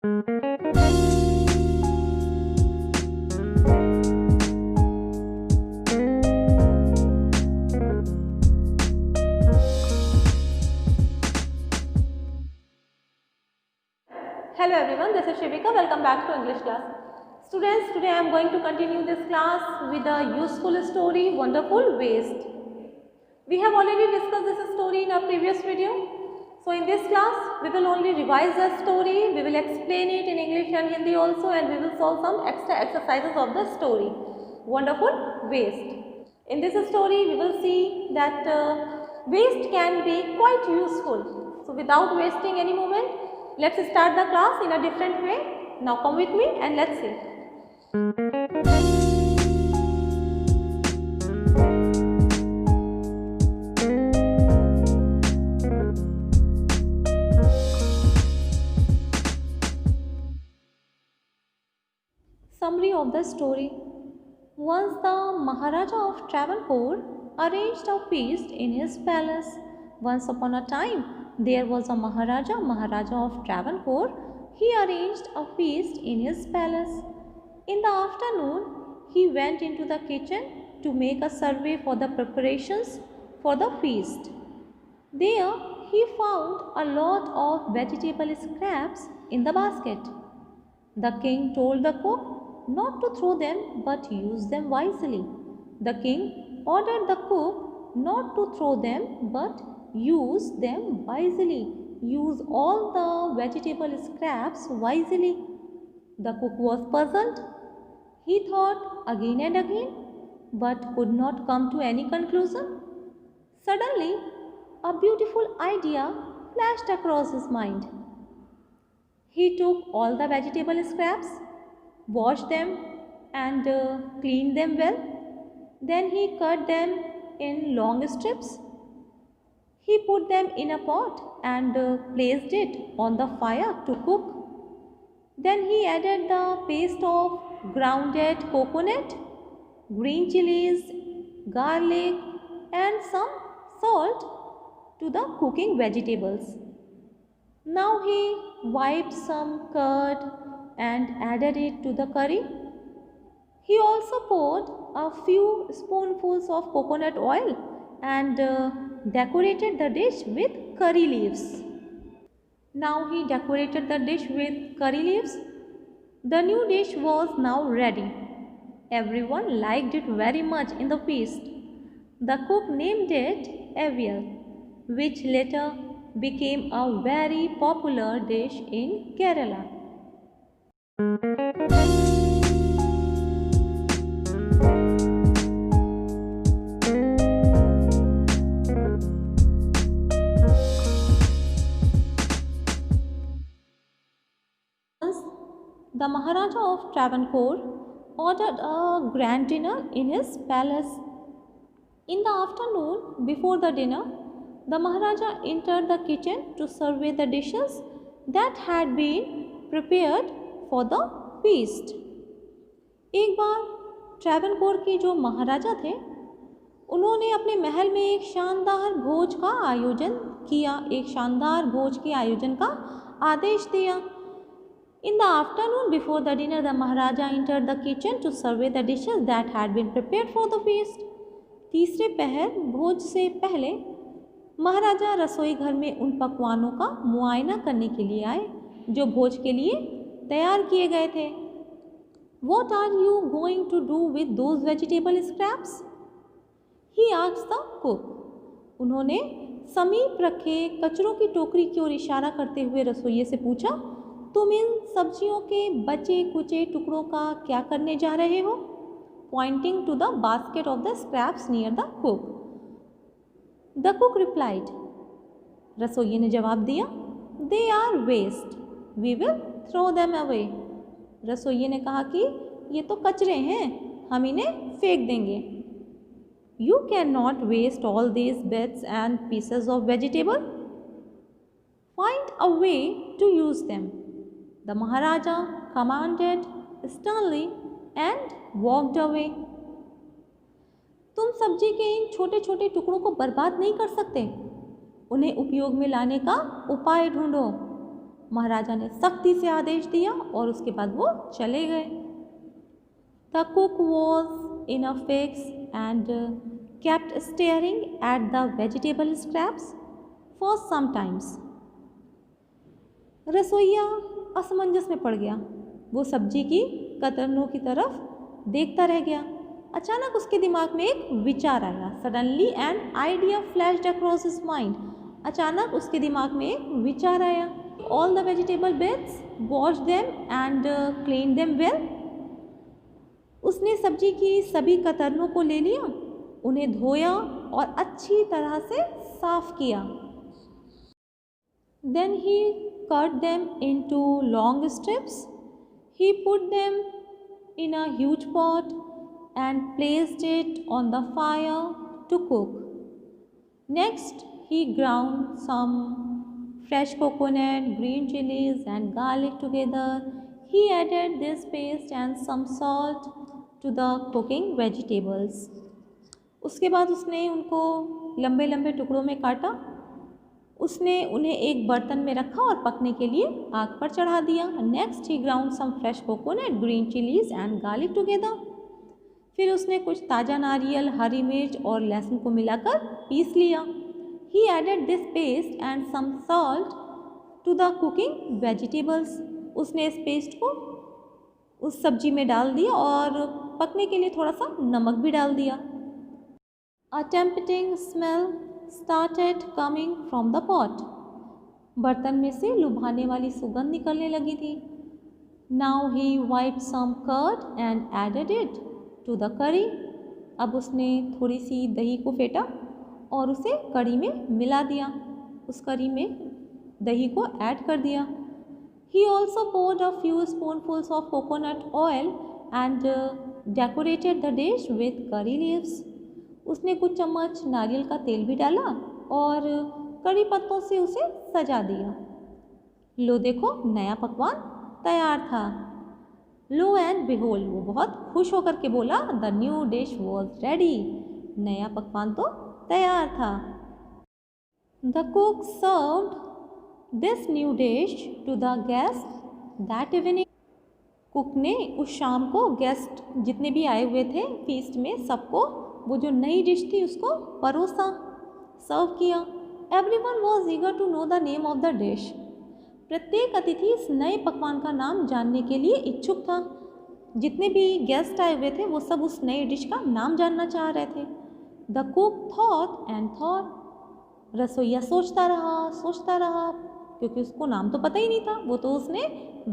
Hello everyone, this is Shivika. Welcome back to English class. Students, today I am going to continue this class with a useful story, Wonderful Waste. We have already discussed this story in our previous video. So in this class, we will only revise the story, we will explain it in English and Hindi also, and we will solve some extra exercises of the story, Wonderful Waste. In this story, we will see that waste can be quite useful. So without wasting any moment, let's start the class in a different way. Now come with me and let's see. Summary of the story. Once the Maharaja of Travancore arranged a feast in his palace. Once upon a time, there was a Maharaja of Travancore. He arranged a feast in his palace. In the afternoon, he went into the kitchen to make a survey for the preparations for the feast. There, he found a lot of vegetable scraps in the basket. The king told the cook not to throw them but use them wisely. The king ordered the cook not to throw them but use them wisely. Use all the vegetable scraps wisely. The cook was puzzled. He thought again and again but could not come to any conclusion. Suddenly, a beautiful idea flashed across his mind. He took all the vegetable scraps, washed them and cleaned them well. Then he cut them in long strips. He put them in a pot and placed it on the fire to cook. Then he added the paste of grounded coconut, green chilies, garlic and some salt to the cooking vegetables. Now he wiped some curd and added it to the curry. He also poured a few spoonfuls of coconut oil and decorated the dish with curry leaves. Now he decorated the dish with curry leaves. The new dish was now ready. Everyone liked it very much in the feast. The cook named it Avial, which later became a very popular dish in Kerala. The Maharaja of Travancore ordered a grand dinner in his palace. In the afternoon, before the dinner, the Maharaja entered the kitchen to survey the dishes that had been prepared for the feast. एक बार ट्रैवनकोर के जो महाराजा थे, उन्होंने अपने महल में एक शानदार भोज का आयोजन किया, एक शानदार भोज के आयोजन का आदेश दिया. In the afternoon before the dinner, the Maharaja entered the kitchen to survey the dishes that had been prepared for the feast. तीसरे पहर भोज से पहले महाराजा रसोई घर में उन पकवानों का मुआयना करने के लिए आए जो भोज के लिए तैयार किए गए थे. What are you going to do with those vegetable scraps? He asked the cook. उन्होंने समीप रखे कचरों की टोकरी की ओर इशारा करते हुए रसोइये से पूछा, तुम इन सब्जियों के बचे कुचे टुकड़ों का क्या करने जा रहे हो? Pointing to the basket of the scraps near the cook. The cook replied. रसोइये ने जवाब दिया, They are waste. We will throw them away. रसोइये ने कहा कि ये तो कचरे हैं, हम इन्हें फेंक देंगे. You cannot waste all these bits and pieces of vegetable. Find a way to use them. The Maharaja commanded sternly and walked away. तुम सब्जी के इन छोटे छोटे टुकड़ों को बर्बाद नहीं कर सकते, उन्हें उपयोग में लाने का उपाय ढूंढो. महाराजा ने सख्ती से आदेश दिया और उसके बाद वो चले गए। The cook was in a fix and kept staring at the vegetable scraps for some times. रसोइया असमंजस में पड़ गया। वो सब्जी की कतरनों की तरफ देखता रह गया। अचानक उसके दिमाग में एक विचार आया। Suddenly an idea flashed across his mind. अचानक उसके दिमाग में एक विचार आया। All the vegetable bits, wash them and clean them well. उसने सब्जी की सभी कतरनों को ले लिया, उन्हें धोया और अच्छी तरह से साफ किया। Then he cut them into long strips. He put them in a huge pot and placed it on the fire to cook. Next, he ground some fresh coconut, green chilies and garlic together. He added this paste and some salt to the cooking vegetables. उसके बाद उसने उनको लंबे लंबे टुकड़ों में काटा। उसने उन्हें एक बर्तन में रखा और पकने के लिए आग पर चढ़ा दिया। Next he ground some fresh coconut, green chillies and garlic together. फिर उसने कुछ ताज़ा नारियल, हरी मिर्च और लहसुन को मिलाकर पीस लिया। He added this paste and some salt to the cooking vegetables. उसने इस पेस्ट को उस सब्जी में डाल दिया और पकने के लिए थोड़ा सा नमक भी डाल दिया। A tempting smell started coming from the pot. बर्तन में से लुभाने वाली सुगंध निकलने लगी थी। Now he wiped some curd and added it to the curry. अब उसने थोड़ी सी दही को फेंटा और उसे कड़ी में मिला दिया। उस करी में दही को ऐड कर दिया। He also poured a few spoonfuls of coconut oil and decorated the dish with curry leaves. उसने कुछ चम्मच नारियल का तेल भी डाला और कड़ी पत्तों से उसे सजा दिया। लो देखो, नया पकवान तैयार था। लो एंड बिहोल्ड, वो बहुत खुश होकर के बोला, the new dish was ready. नया पकवान तो तैयार था। The cook served this new dish to the guest that evening. Cook ने उस शाम को गेस्ट जितने भी आए हुए थे फीस्ट में, सबको वो जो नई डिश थी उसको परोसा, सर्व किया। Everyone was eager to know the name of the dish. प्रत्येक अतिथि इस नए पकवान का नाम जानने के लिए इच्छुक था। जितने भी गेस्ट आए हुए थे वो सब उस नई डिश का नाम जानना चाह रहे थे। The cook thought and thought. रसोइया सोचता रहा क्योंकि उसको नाम तो पता ही नहीं था, वो तो उसने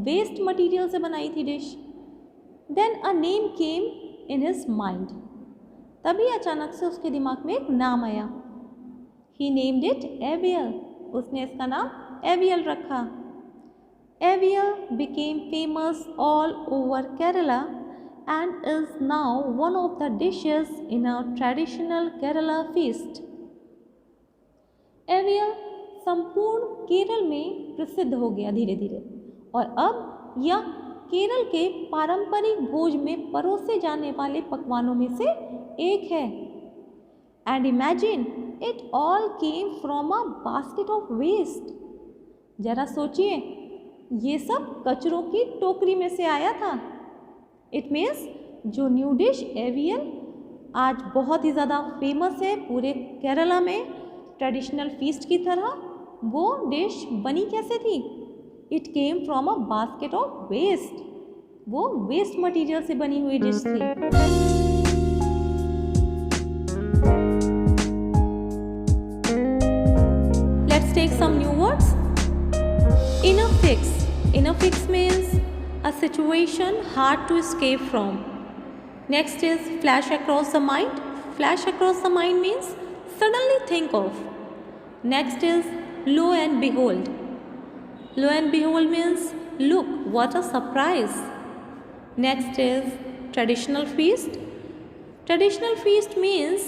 वेस्ट मटेरियल से बनाई थी dish. Then a name came in his mind. तभी अचानक से उसके दिमाग में एक नाम आया। He named it aviyal. उसने इसका नाम एवियल रखा। Aviyal became famous all over Kerala and is now one of the dishes in a traditional Kerala feast. Aviyal संपूर्ण केरल में प्रसिद्ध हो गया धीरे धीरे, और अब यह केरल के पारंपरिक भोज में परोसे जाने वाले पकवानों में से एक है। And imagine it all came from a basket of waste. जरा सोचिए, ये सब कचरों की टोकरी में से आया था। इट मीन्स जो न्यू डिश एवियल आज बहुत ही ज़्यादा फेमस है पूरे केरला में ट्रेडिशनल फीस्ट की तरह, वो डिश बनी कैसे थी? It came from a basket of waste. वो वेस्ट मटेरियल से बनी हुई डिश थी। Let's take some new words. In a fix. In a fix means a situation hard to escape from. Next is flash across the mind. Flash across the mind means suddenly think of. Next is lo and behold. Lo and behold means look what a surprise. Next is traditional feast. Traditional feast means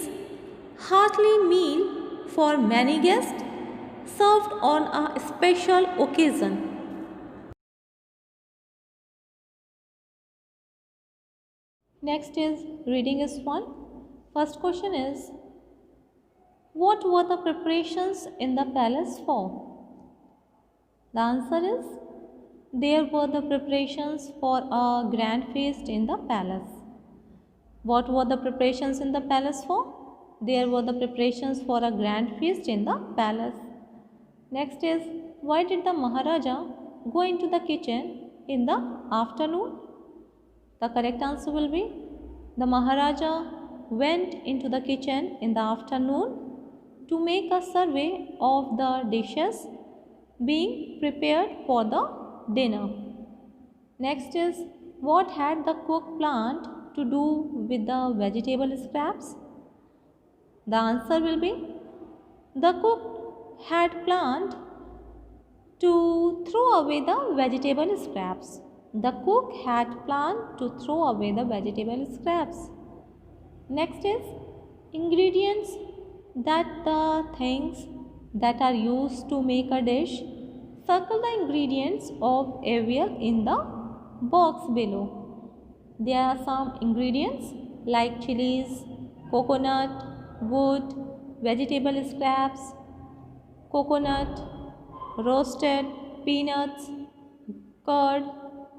hearty meal for many guests served on a special occasion. Next is reading is fun. First question is, what were the preparations in the palace for? The answer is there were the preparations for a grand feast in the palace. What were the preparations in the palace for? There were the preparations for a grand feast in the palace. Next is, why did the Maharaja go into the kitchen in the afternoon? The correct answer will be the Maharaja went into the kitchen in the afternoon to make a survey of the dishes being prepared for the dinner. Next is, what had the cook planned to do with the vegetable scraps? The answer will be the cook had planned to throw away the vegetable scraps. The cook had planned to throw away the vegetable scraps. Next is ingredients, that the things that are used to make a dish. Circle the ingredients of avial in the box below. There are some ingredients like chilies, coconut, wood, vegetable scraps, coconut, roasted peanuts, curd,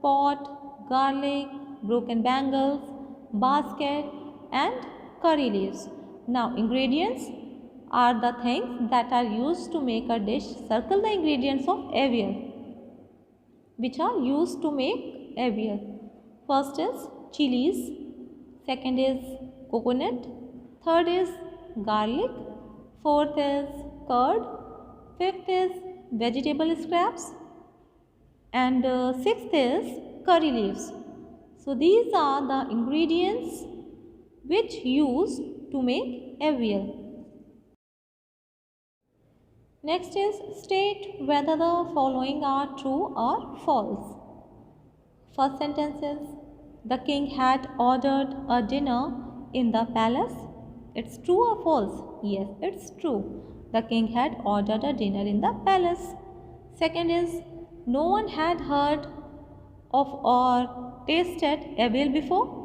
pot, garlic, broken bangles, basket, and curry leaves. Now, ingredients are the things that are used to make a dish. Circle the ingredients of avial which are used to make avial. First is chilies, second is coconut, third is garlic, fourth is curd, fifth is vegetable scraps, and sixth is curry leaves. So these are the ingredients which used to make avial. Next is state whether the following are true or false. First sentence is the king had ordered a dinner in the palace. It's true or false? Yes, it's true. The king had ordered a dinner in the palace. Second is no one had heard of or tasted avial before.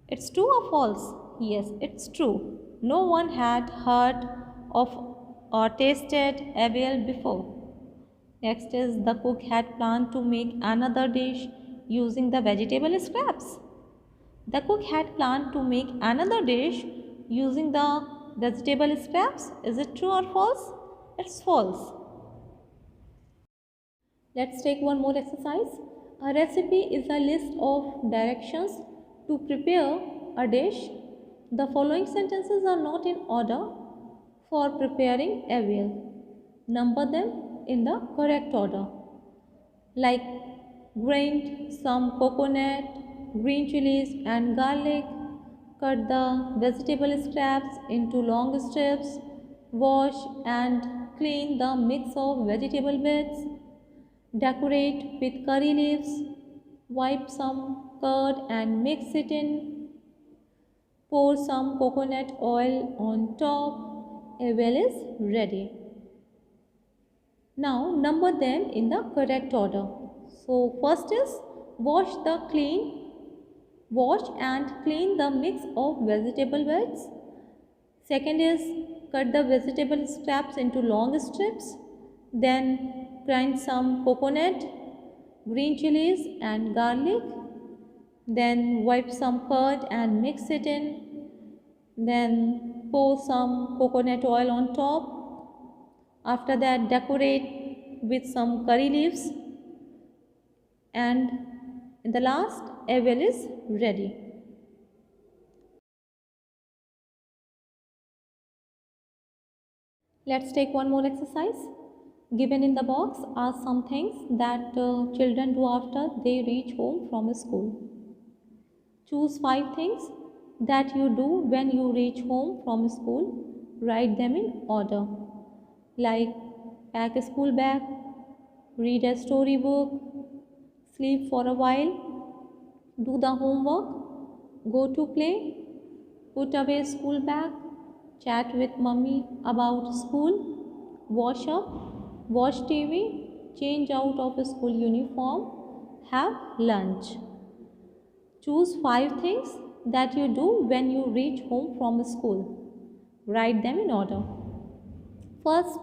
It's true or false? Yes, it's true. No one had heard of or tasted avial before. Next is the cook had planned to make another dish using the vegetable scraps. The cook had planned to make another dish using the vegetable scraps. Is it true or false? It's false. Let's take one more exercise. A recipe is a list of directions to prepare a dish. The following sentences are not in order for preparing avial. Number them in the correct order. Like grind some coconut, green chilies and garlic. Cut the vegetable scraps into long strips. Wash and clean the mix of vegetable bits. Decorate with curry leaves. Wipe some curd and mix it in. Pour some coconut oil on top. A well is ready. Now number them in the correct order. So first is wash and clean the mix of vegetable bits. Second is cut the vegetable scraps into long strips. Then grind some coconut, green chilies and garlic. Then wipe some curd and mix it in. Then pour some coconut oil on top. After that, decorate with some curry leaves, and in the last, avial is ready. Let's take one more exercise. Given in the box are some things that children do after they reach home from school. Choose 5 things that you do when you reach home from school. Write them in order, like pack a school bag, read a storybook, sleep for a while, do the homework, go to play, put away school bag, chat with mummy about school, wash up, watch TV, change out of school uniform, have lunch. Choose 5 things that you do when you reach home from school. Write them in order. First,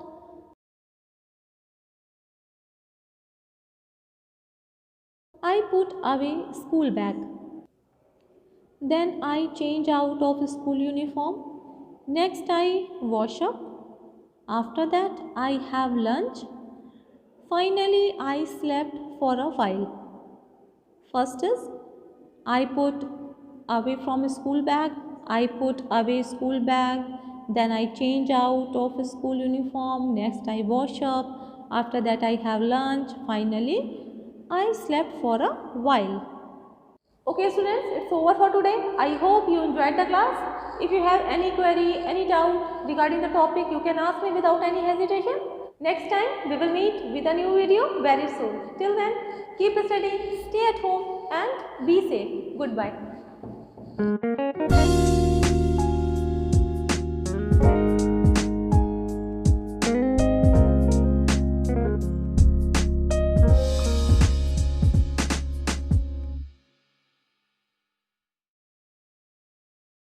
I put away school bag. Then I change out of school uniform. Next I wash up. After that I have lunch. Finally I slept for a while. First is I put away from school bag. I put away school bag. Then I change out of school uniform. Next I wash up. After that I have lunch. Finally I slept for a while. Okay students, it's over for today. I hope you enjoyed the class. If you have any query, any doubt regarding the topic, you can ask me without any hesitation. Next time we will meet with a new video very soon. Till then, keep studying, stay at home and be safe. Goodbye.